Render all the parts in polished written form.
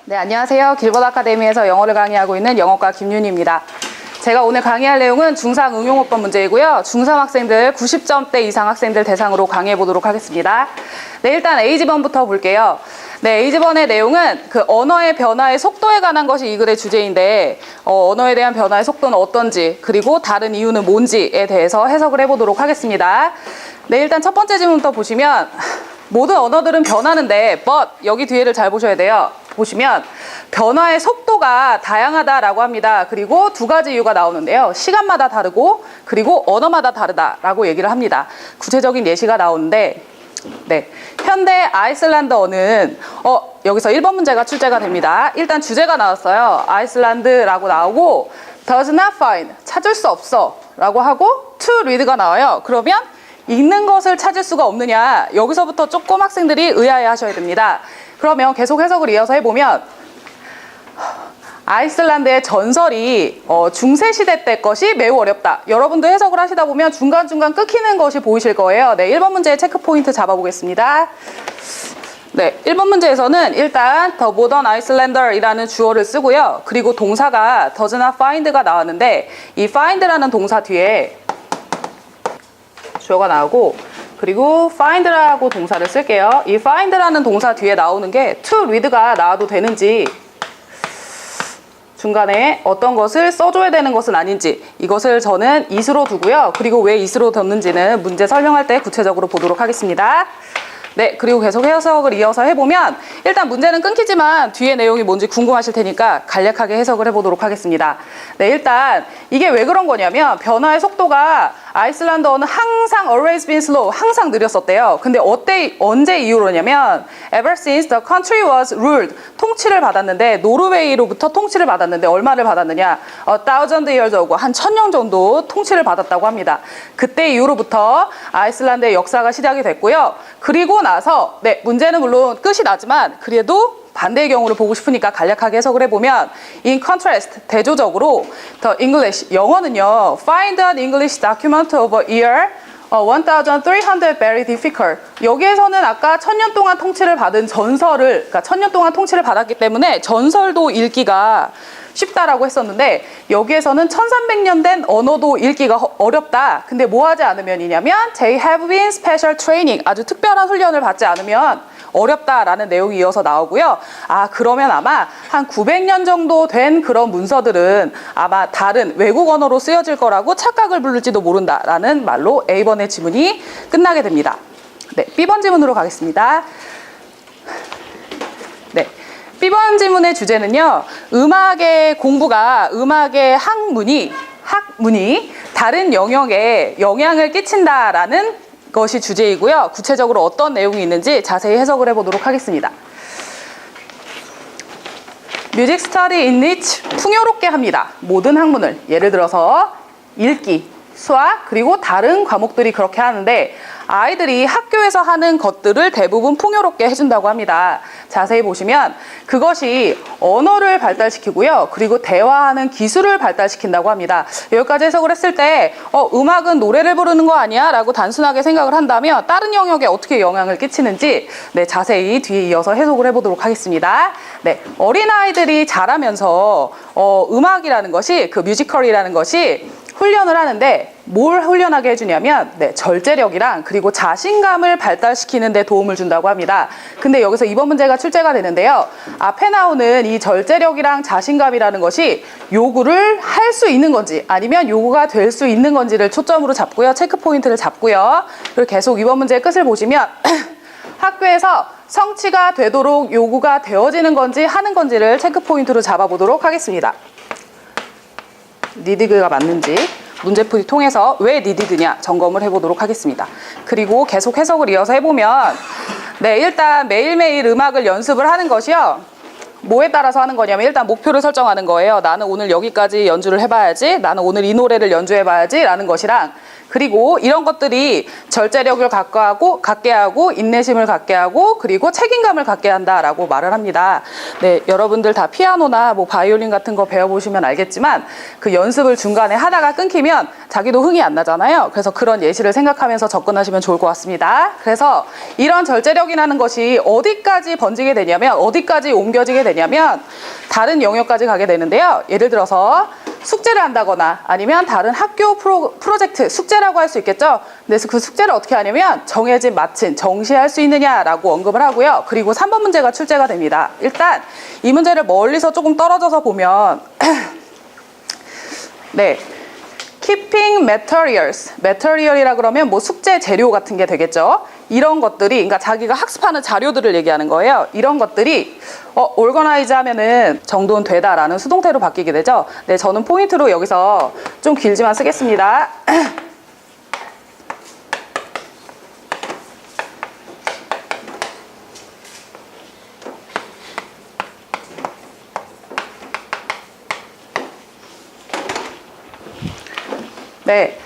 네, 안녕하세요. 길벗 아카데미에서 영어를 강의하고 있는 영어과 김윤희입니다. 제가 오늘 강의할 내용은 중3 응용어법 문제이고요. 중3 학생들 90점대 이상 학생들 대상으로 강의해 보도록 하겠습니다. 네, 일단 A지번부터 볼게요. 네, A지번의 내용은 그 언어의 변화의 속도에 관한 것이 이 글의 주제인데 언어에 대한 변화의 속도는 어떤지 그리고 다른 이유는 뭔지에 대해서 해석을 해보도록 하겠습니다. 네, 일단 첫 번째 질문부터 보시면 모든 언어들은 변하는데 but 여기 뒤에를 잘 보셔야 돼요. 보시면 변화의 속도가 다양하다라고 합니다. 그리고 두 가지 이유가 나오는데요. 시간마다 다르고 그리고 언어마다 다르다라고 얘기를 합니다. 구체적인 예시가 나오는데 네, 현대 아이슬란드어는 여기서 1번 문제가 출제가 됩니다. 일단 주제가 나왔어요. 아이슬란드라고 나오고 does not find, 찾을 수 없어 라고 하고 to read가 나와요. 그러면 읽는 것을 찾을 수가 없느냐, 여기서부터 조금 학생들이 의아해 하셔야 됩니다. 그러면 계속 해석을 이어서 해보면 아이슬란드의 전설이 중세시대 때 것이 매우 어렵다. 여러분도 해석을 하시다 보면 중간중간 끊기는 것이 보이실 거예요. 네, 1번 문제의 체크포인트 잡아보겠습니다. 네, 1번 문제에서는 일단 The Modern Icelander 이라는 주어를 쓰고요. 그리고 동사가 does not find가 나왔는데 이 find라는 동사 뒤에 주어가 나오고 그리고 find라고 동사를 쓸게요. 이 find라는 동사 뒤에 나오는 게 to read가 나와도 되는지 중간에 어떤 것을 써줘야 되는 것은 아닌지 이것을 저는 it으로 두고요. 그리고 왜 it으로 뒀는지는 문제 설명할 때 구체적으로 보도록 하겠습니다. 네, 그리고 계속 해석을 이어서 해보면 일단 문제는 끊기지만 뒤에 내용이 뭔지 궁금하실 테니까 간략하게 해석을 해보도록 하겠습니다. 네, 일단 이게 왜 그런 거냐면 변화의 속도가 아이슬란드어는 항상 always been slow, 항상 느렸었대요. 근데 언제 이후로냐면 ever since the country was ruled, 통치를 받았는데 노르웨이로부터 통치를 받았는데 얼마를 받았느냐, 1000 years ago, 한 1000년 정도 통치를 받았다고 합니다. 그때 이후로부터 아이슬란드의 역사가 시작이 됐고요. 그리고 나서 네, 문제는 물론 끝이 나지만 그래도 반대의 경우를 보고 싶으니까 간략하게 해석을 해보면 in contrast, 대조적으로 the English, 영어는요 find an English document of a year 1300 very difficult. 여기에서는 아까 1000년 동안 통치를 받은 전설을, 그러니까 1000년 동안 통치를 받았기 때문에 전설도 읽기가 쉽다라고 했었는데 여기에서는 1300년 된 언어도 읽기가 어렵다. 근데 뭐 하지 않으면이냐면 they have been special training, 아주 특별한 훈련을 받지 않으면 어렵다라는 내용이 이어서 나오고요. 그러면 아마 한 900년 정도 된 그런 문서들은 아마 다른 외국 언어로 쓰여질 거라고 착각을 부를지도 모른다라는 말로 A번의 지문이 끝나게 됩니다. 네, B번 지문으로 가겠습니다. 네. B번 질문의 주제는요, 음악의 학문이 다른 영역에 영향을 끼친다라는 것이 주제이고요. 구체적으로 어떤 내용이 있는지 자세히 해석을 해보도록 하겠습니다. Music study in which 풍요롭게 합니다. 모든 학문을, 예를 들어서 읽기, 수학, 그리고 다른 과목들이 그렇게 하는데 아이들이 학교에서 하는 것들을 대부분 풍요롭게 해준다고 합니다. 자세히 보시면 그것이 언어를 발달시키고요. 그리고 대화하는 기술을 발달시킨다고 합니다. 여기까지 해석을 했을 때 음악은 노래를 부르는 거 아니야? 라고 단순하게 생각을 한다면 다른 영역에 어떻게 영향을 끼치는지 네, 자세히 뒤에 이어서 해석을 해보도록 하겠습니다. 네, 어린아이들이 자라면서 음악이라는 것이, 그 뮤지컬이라는 것이 훈련을 하는데 뭘 훈련하게 해주냐면 네, 절제력이랑 그리고 자신감을 발달시키는 데 도움을 준다고 합니다. 근데 여기서 이번 문제가 출제가 되는데요. 앞에 나오는 이 절제력이랑 자신감이라는 것이 요구를 할 수 있는 건지 아니면 요구가 될 수 있는 건지를 초점으로 잡고요. 체크 포인트를 잡고요. 그리고 계속 이번 문제의 끝을 보시면 학교에서 성취가 되도록 요구가 되어지는 건지 하는 건지를 체크 포인트로 잡아보도록 하겠습니다. 니디드가 맞는지 문제풀이 통해서 왜 니디드냐 점검을 해보도록 하겠습니다. 그리고 계속 해석을 이어서 해보면 네, 일단 매일매일 음악을 연습을 하는 것이요, 뭐에 따라서 하는 거냐면 일단 목표를 설정하는 거예요. 나는 오늘 여기까지 연주를 해봐야지, 나는 오늘 이 노래를 연주해봐야지 라는 것이랑 그리고 이런 것들이 절제력을 갖게 하고 인내심을 갖게 하고 그리고 책임감을 갖게 한다라고 말을 합니다. 네, 여러분들 다 피아노나 뭐 바이올린 같은 거 배워보시면 알겠지만 그 연습을 중간에 하다가 끊기면 자기도 흥이 안 나잖아요. 그래서 그런 예시를 생각하면서 접근하시면 좋을 것 같습니다. 그래서 이런 절제력이라는 것이 어디까지 번지게 되냐면 어디까지 옮겨지게 되냐면 다른 영역까지 가게 되는데요. 예를 들어서 숙제를 한다거나 아니면 다른 학교 프로젝트 숙제라고 할 수 있겠죠. 그래서 그 숙제를 어떻게 하냐면 정해진 마침 정시할 수 있느냐라고 언급을 하고요. 그리고 3번 문제가 출제가 됩니다. 일단 이 문제를 멀리서 조금 떨어져서 보면 네. keeping material이라 그러면 뭐 숙제 재료 같은 게 되겠죠. 이런 것들이 그러니까 자기가 학습하는 자료들을 얘기하는 거예요. 이런 것들이 organize 하면은 정돈 되다라는 수동태로 바뀌게 되죠. 네, 저는 포인트로 여기서 좀 길지만 쓰겠습니다. 네.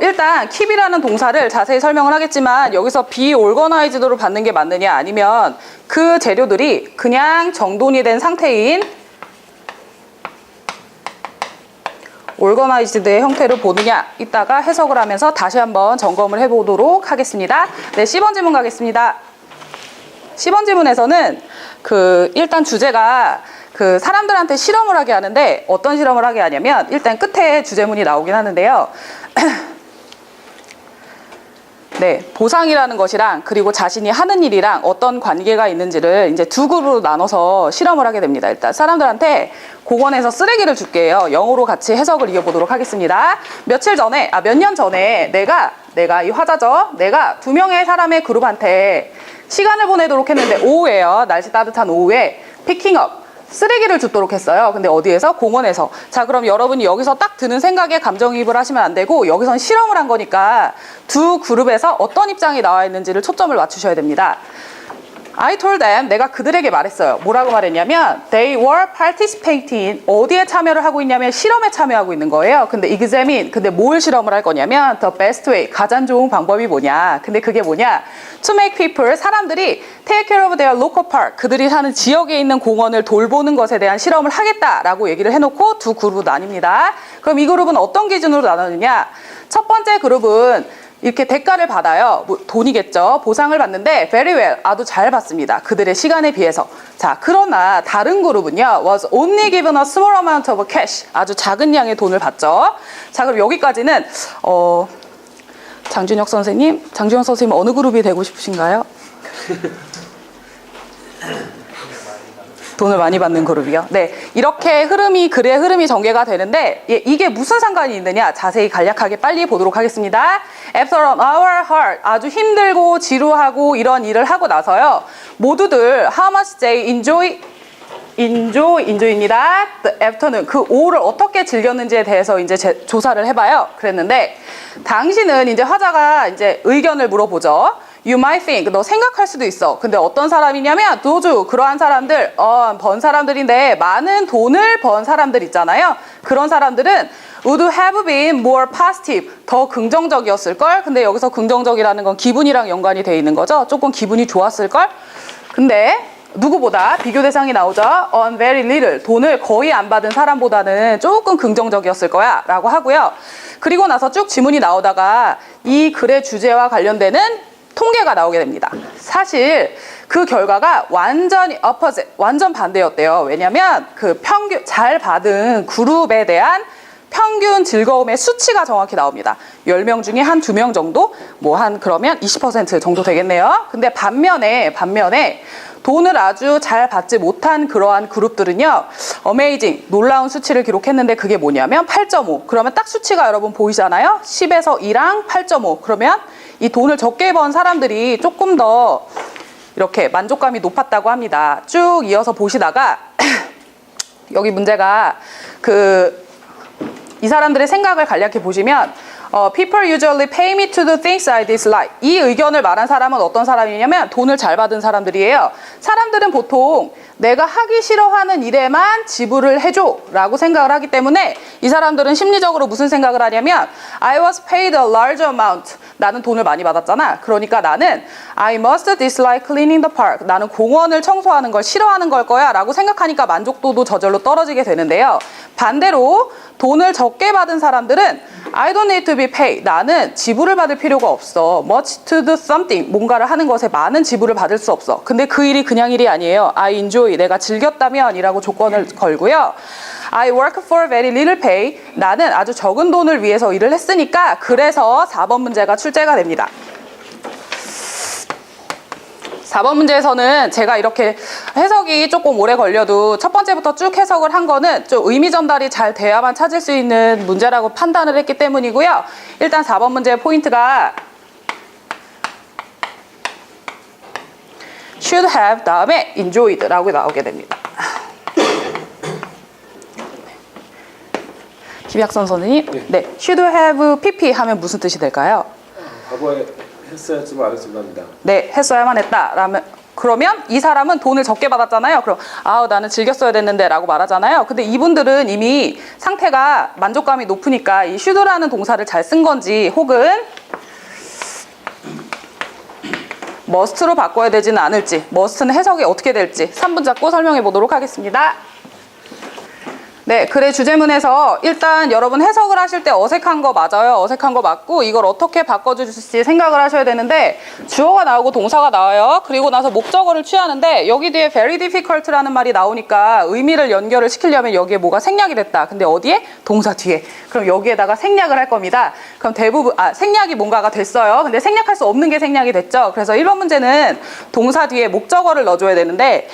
일단 keep이라는 동사를 자세히 설명을 하겠지만 여기서 be organized로 받는 게 맞느냐 아니면 그 재료들이 그냥 정돈이 된 상태인 organized의 형태를 보느냐 이따가 해석을 하면서 다시 한번 점검을 해보도록 하겠습니다. 네, 10번 질문 가겠습니다. 10번 질문에서는 일단 주제가 사람들한테 실험을 하게 하는데 어떤 실험을 하게 하냐면 일단 끝에 주제문이 나오긴 하는데요. 네, 보상이라는 것이랑 그리고 자신이 하는 일이랑 어떤 관계가 있는지를 이제 두 그룹으로 나눠서 실험을 하게 됩니다. 일단 사람들한테 공원에서 쓰레기를 줄게요. 영어로 같이 해석을 이어보도록 하겠습니다. 몇 년 전에 내가 이 화자죠. 내가 2명의 사람의 그룹한테 시간을 보내도록 했는데 오후에요. 날씨 따뜻한 오후에 피킹업 쓰레기를 줍도록 했어요. 근데 어디에서? 공원에서. 자, 그럼 여러분이 여기서 딱 드는 생각에 감정이입을 하시면 안 되고 여기선 실험을 한 거니까 두 그룹에서 어떤 입장이 나와 있는지를 초점을 맞추셔야 됩니다. I told them, 내가 그들에게 말했어요. 뭐라고 말했냐면 they were participating, 어디에 참여를 하고 있냐면 실험에 참여하고 있는 거예요. 근데 examine, 근데 뭘 실험을 할 거냐면 the best way, 가장 좋은 방법이 뭐냐. 근데 그게 뭐냐, to make people, 사람들이 take care of their local park, 그들이 사는 지역에 있는 공원을 돌보는 것에 대한 실험을 하겠다라고 얘기를 해놓고 두 그룹으로 나뉩니다. 그럼 이 그룹은 어떤 기준으로 나누느냐. 첫 번째 그룹은 이렇게 대가를 받아요. 뭐 돈이겠죠. 보상을 받는데 very well, 아주 잘 받습니다. 그들의 시간에 비해서. 자, 그러나 다른 그룹은요. was only given a small amount of cash, 아주 작은 양의 돈을 받죠. 자, 그럼 여기까지는 장준혁 선생님 어느 그룹이 되고 싶으신가요? 돈을 많이 받는 그룹이요. 네, 이렇게 글의 흐름이 전개가 되는데 이게 무슨 상관이 있느냐 자세히 간략하게 빨리 보도록 하겠습니다. After an hour hard, 아주 힘들고 지루하고 이런 일을 하고 나서요. 모두들 how much they enjoy입니다. The afternoon, 그 오후를 어떻게 즐겼는지에 대해서 이제 조사를 해봐요. 그랬는데 당신은 이제 화자가 이제 의견을 물어보죠. You might think, 너 생각할 수도 있어. 근데 어떤 사람이냐면 those, 그러한 사람들, 번 사람들인데 많은 돈을 번 사람들 있잖아요. 그런 사람들은 would have been more positive, 더 긍정적이었을걸. 근데 여기서 긍정적이라는 건 기분이랑 연관이 돼 있는 거죠. 조금 기분이 좋았을걸. 근데 누구보다 비교 대상이 나오죠. On very little, 돈을 거의 안 받은 사람보다는 조금 긍정적이었을 거야 라고 하고요. 그리고 나서 쭉 지문이 나오다가 이 글의 주제와 관련되는 통계가 나오게 됩니다. 사실 그 결과가 완전히 opposite, 완전 반대였대요. 왜냐면 그 평균 잘 받은 그룹에 대한 평균 즐거움의 수치가 정확히 나옵니다. 10명 중에 한 2명 정도? 그러면 20% 정도 되겠네요. 근데 반면에 돈을 아주 잘 받지 못한 그러한 그룹들은요, 어메이징, 놀라운 수치를 기록했는데 그게 뭐냐면 8.5. 그러면 딱 수치가 여러분 보이잖아요? 10에서 2랑 8.5. 그러면 이 돈을 적게 번 사람들이 조금 더 이렇게 만족감이 높았다고 합니다. 쭉 이어서 보시다가 여기 문제가 이 사람들의 생각을 간략히 보시면 People usually pay me to do things I dislike. 이 의견을 말한 사람은 어떤 사람이냐면 돈을 잘 받은 사람들이에요. 사람들은 보통 내가 하기 싫어하는 일에만 지불을 해줘 라고 생각을 하기 때문에 이 사람들은 심리적으로 무슨 생각을 하냐면 I was paid a large amount. 나는 돈을 많이 받았잖아. 그러니까 나는 I must dislike cleaning the park. 나는 공원을 청소하는 걸 싫어하는 걸 거야 라고 생각하니까 만족도도 저절로 떨어지게 되는데요. 반대로 돈을 적게 받은 사람들은 I don't need to be paid. 나는 지불을 받을 필요가 없어. Much to do something. 뭔가를 하는 것에 많은 지불을 받을 수 없어. 근데 그 일이 그냥 일이 아니에요. I enjoy. 내가 즐겼다면 이라고 조건을 걸고요. I work for very little pay. 나는 아주 적은 돈을 위해서 일을 했으니까 그래서 4번 문제가 출제가 됩니다. 4번 문제에서는 제가 이렇게 해석이 조금 오래 걸려도 첫 번째부터 쭉 해석을 한 거는 좀 의미 전달이 잘 돼야만 찾을 수 있는 문제라고 판단을 했기 때문이고요. 일단 4번 문제의 포인트가 should have 다음에 enjoyed 라고 나오게 됩니다. 김약선 선생님, 네, should have pp 하면 무슨 뜻이 될까요? 과거에 했어야지만 안 했으면 합니다. 네, 했어야만 했다. 그러면 이 사람은 돈을 적게 받았잖아요. 그럼 나는 즐겼어야 됐는데 라고 말하잖아요. 근데 이분들은 이미 상태가 만족감이 높으니까 이 should라는 동사를 잘 쓴 건지 혹은 must로 바꿔야 되지는 않을지, must는 해석이 어떻게 될지 3분 잡고 설명해 보도록 하겠습니다. 네, 글의 주제문에서 일단 여러분 해석을 하실 때 어색한 거 맞아요. 어색한 거 맞고 이걸 어떻게 바꿔줄지 생각을 하셔야 되는데 주어가 나오고 동사가 나와요. 그리고 나서 목적어를 취하는데 여기 뒤에 very difficult라는 말이 나오니까 의미를 연결을 시키려면 여기에 뭐가 생략이 됐다. 근데 어디에? 동사 뒤에. 그럼 여기에다가 생략을 할 겁니다. 그럼 대부분 생략이 뭔가가 됐어요. 근데 생략할 수 없는 게 생략이 됐죠. 그래서 1번 문제는 동사 뒤에 목적어를 넣어줘야 되는데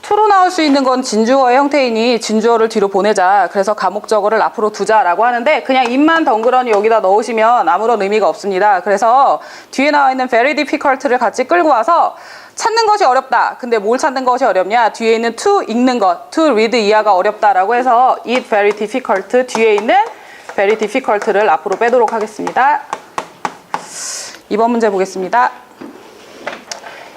to로 나올 수 있는 건 진주어의 형태이니 진주어를 뒤로 보내자. 그래서 가목적어를 앞으로 두자라고 하는데 그냥 입만 덩그러니 여기다 넣으시면 아무런 의미가 없습니다. 그래서 뒤에 나와 있는 very difficult를 같이 끌고 와서 찾는 것이 어렵다. 근데 뭘 찾는 것이 어렵냐? 뒤에 있는 to 읽는 것, to read 이하가 어렵다라고 해서 it very difficult 뒤에 있는 very difficult를 앞으로 빼도록 하겠습니다. 2번 문제 보겠습니다.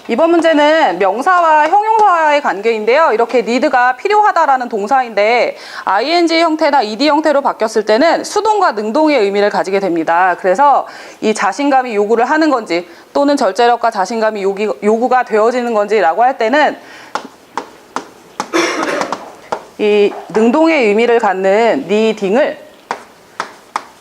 이번 문제는 명사와 형용사의 관계인데요. 이렇게 need가 필요하다라는 동사인데 ing 형태나 ed 형태로 바뀌었을 때는 수동과 능동의 의미를 가지게 됩니다. 그래서 이 자신감이 요구를 하는 건지 또는 절제력과 자신감이 요구가 되어지는 건지라고 할 때는 이 능동의 의미를 갖는 needing을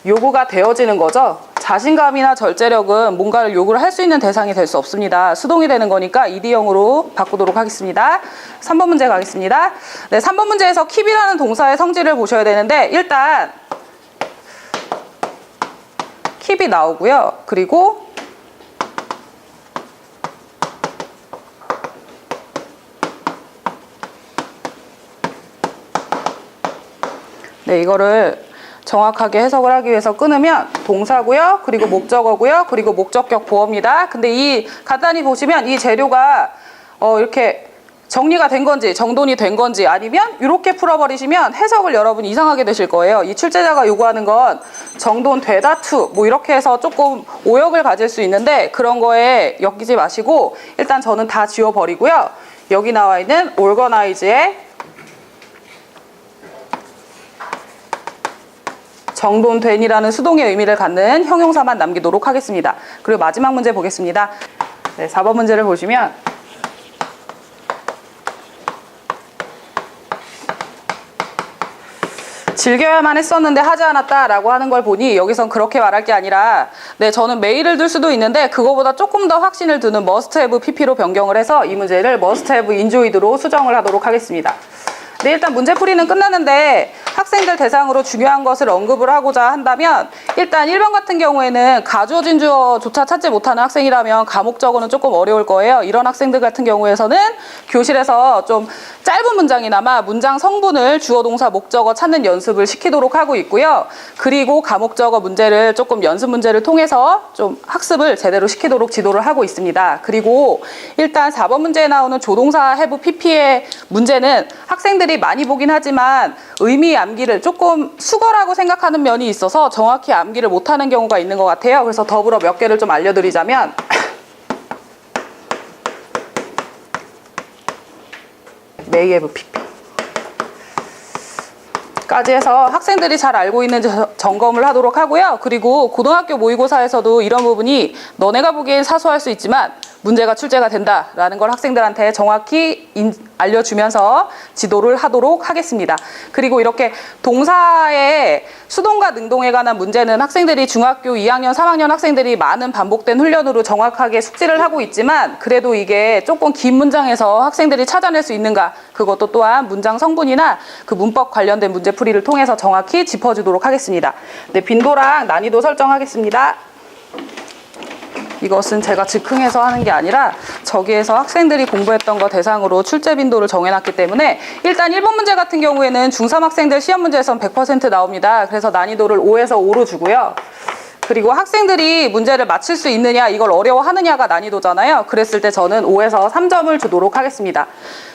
요구가 되어지는 거죠. 자신감이나 절제력은 뭔가를 요구를 할 수 있는 대상이 될 수 없습니다. 수동이 되는 거니까 ed형으로 바꾸도록 하겠습니다. 3번 문제 가겠습니다. 네, 3번 문제에서 keep이라는 동사의 성질을 보셔야 되는데 일단 keep이 나오고요. 그리고 네, 이거를 정확하게 해석을 하기 위해서 끊으면 동사고요. 그리고 목적어고요. 그리고 목적격 보어입니다. 근데 이 간단히 보시면 이 재료가 이렇게 정리가 된 건지 정돈이 된 건지 아니면 이렇게 풀어버리시면 해석을 여러분 이상하게 되실 거예요. 이 출제자가 요구하는 건 정돈되다 to 뭐 이렇게 해서 조금 오역을 가질 수 있는데 그런 거에 엮이지 마시고 일단 저는 다 지워버리고요. 여기 나와 있는 organize의 정돈된이라는 수동의 의미를 갖는 형용사만 남기도록 하겠습니다. 그리고 마지막 문제 보겠습니다. 네, 4번 문제를 보시면 즐겨야만 했었는데 하지 않았다라고 하는 걸 보니 여기선 그렇게 말할 게 아니라 네, 저는 메일을 둘 수도 있는데 그거보다 조금 더 확신을 두는 must have pp로 변경을 해서 이 문제를 must have enjoyed로 수정을 하도록 하겠습니다. 네, 일단 문제풀이는 끝났는데 학생들 대상으로 중요한 것을 언급을 하고자 한다면 일단 1번 같은 경우에는 가주어진 주어조차 찾지 못하는 학생이라면 가목적어는 조금 어려울 거예요. 이런 학생들 같은 경우에서는 교실에서 좀 짧은 문장이나마 문장 성분을 주어 동사 목적어 찾는 연습을 시키도록 하고 있고요. 그리고 가목적어 문제를 조금 연습 문제를 통해서 좀 학습을 제대로 시키도록 지도를 하고 있습니다. 그리고 일단 4번 문제에 나오는 조동사 have pp의 문제는 학생들이 많이 보긴 하지만 의미 암기를 조금 수거라고 생각하는 면이 있어서 정확히 암기를 못하는 경우가 있는 것 같아요. 그래서 더불어 몇 개를 좀 알려드리자면 may have pp. 까지 해서 학생들이 잘 알고 있는지 점검을 하도록 하고요. 그리고 고등학교 모의고사에서도 이런 부분이 너네가 보기엔 사소할 수 있지만 문제가 출제가 된다라는 걸 학생들한테 정확히 알려주면서 지도를 하도록 하겠습니다. 그리고 이렇게 동사의 수동과 능동에 관한 문제는 학생들이 중학교 2학년, 3학년 학생들이 많은 반복된 훈련으로 정확하게 숙지를 하고 있지만 그래도 이게 조금 긴 문장에서 학생들이 찾아낼 수 있는가, 그것도 또한 문장 성분이나 그 문법 관련된 문제풀이를 통해서 정확히 짚어주도록 하겠습니다. 네, 빈도랑 난이도 설정하겠습니다. 이것은 제가 즉흥해서 하는 게 아니라 저기에서 학생들이 공부했던 거 대상으로 출제 빈도를 정해놨기 때문에 일단 1번 문제 같은 경우에는 중3 학생들 시험 문제에선 100% 나옵니다. 그래서 난이도를 5에서 5로 주고요. 그리고 학생들이 문제를 맞힐 수 있느냐, 이걸 어려워하느냐가 난이도잖아요. 그랬을 때 저는 5에서 3점을 주도록 하겠습니다.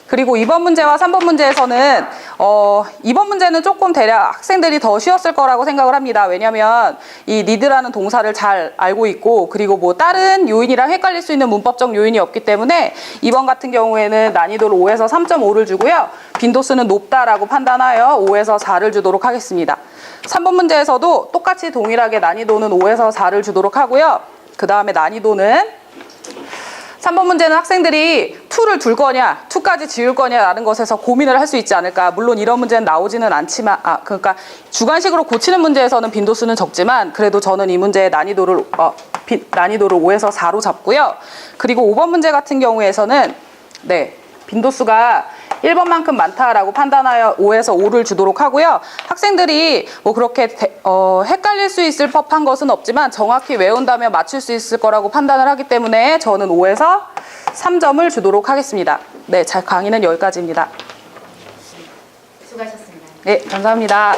그리고 2번 문제와 3번 문제에서는 2번 문제는 조금 대략 학생들이 더 쉬웠을 거라고 생각을 합니다. 왜냐하면 이 need라는 동사를 잘 알고 있고 그리고 뭐 다른 요인이랑 헷갈릴 수 있는 문법적 요인이 없기 때문에 2번 같은 경우에는 난이도를 5에서 3.5를 주고요. 빈도수는 높다라고 판단하여 5에서 4를 주도록 하겠습니다. 3번 문제에서도 똑같이 동일하게 난이도는 5에서 4를 주도록 하고요. 그 다음에 난이도는 3번 문제는 학생들이 2를 둘 거냐, 2까지 지울 거냐라는 것에서 고민을 할 수 있지 않을까. 물론 이런 문제는 나오지는 않지만, 그러니까 주관식으로 고치는 문제에서는 빈도수는 적지만 그래도 저는 이 문제의 난이도를 5에서 4로 잡고요. 그리고 5번 문제 같은 경우에서는 빈도수가 1번만큼 많다라고 판단하여 5에서 5를 주도록 하고요. 학생들이 뭐 그렇게 헷갈릴 수 있을 법한 것은 없지만 정확히 외운다면 맞출 수 있을 거라고 판단을 하기 때문에 저는 5에서 3점을 주도록 하겠습니다. 네, 강의는 여기까지입니다. 수고하셨습니다. 네, 감사합니다.